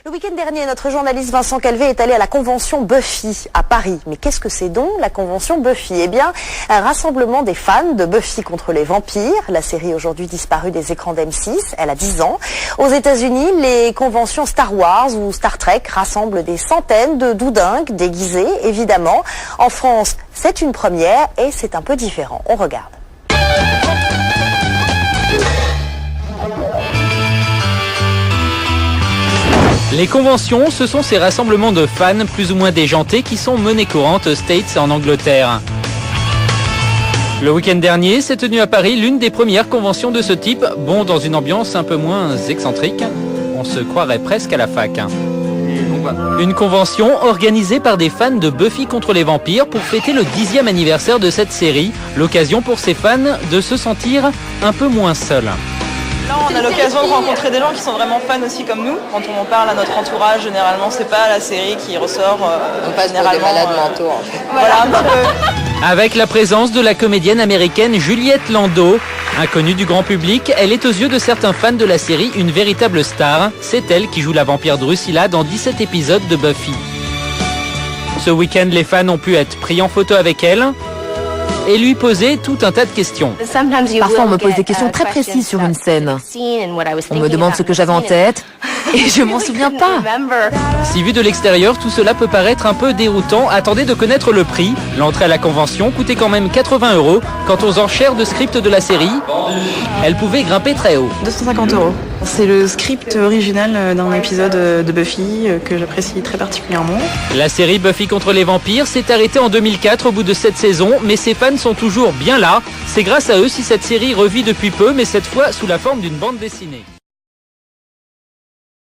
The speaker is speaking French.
Le week-end dernier, notre journaliste Vincent Calvé est allé à la convention Buffy à Paris. Mais qu'est-ce que c'est donc la convention Buffy? Eh bien, un rassemblement des fans de Buffy contre les vampires. La série aujourd'hui disparue des écrans d'M6, elle a 10 ans. Aux États-Unis, les conventions Star Wars ou Star Trek rassemblent des centaines de doudingues déguisés, évidemment. En France, c'est une première et c'est un peu différent. On regarde. Les conventions, ce sont ces rassemblements de fans plus ou moins déjantés qui sont monnaie courante aux States et en Angleterre. Le week-end dernier s'est tenue à Paris l'une des premières conventions de ce type, bon dans une ambiance un peu moins excentrique, on se croirait presque à la fac. Une convention organisée par des fans de Buffy contre les vampires pour fêter le 10e anniversaire de cette série, l'occasion pour ces fans de se sentir un peu moins seuls. Là, on a l'occasion de rencontrer des gens qui sont vraiment fans aussi comme nous. Quand on en parle à notre entourage, généralement, c'est pas la série qui ressort. On passe pour des malades mentaux. En fait. Voilà, un peu. Avec la présence de la comédienne américaine Juliette Landau. Inconnue du grand public, elle est aux yeux de certains fans de la série une véritable star. C'est elle qui joue la vampire Drusilla dans 17 épisodes de Buffy. Ce week-end, les fans ont pu être pris en photo avec elle et lui poser tout un tas de questions. Parfois, on me pose des questions très précises sur une scène. On me demande ce que j'avais en tête et je m'en souviens pas. Si vu de l'extérieur, tout cela peut paraître un peu déroutant, attendez de connaître le prix. L'entrée à la convention coûtait quand même 80 €. Quant aux enchères de script de la série, elles pouvaient grimper très haut. 250 €. C'est le script original d'un épisode de Buffy que j'apprécie très particulièrement. La série Buffy contre les vampires s'est arrêtée en 2004 au bout de 7 saisons, mais ses fans sont toujours bien là. C'est grâce à eux si cette série revit depuis peu, mais cette fois sous la forme d'une bande dessinée.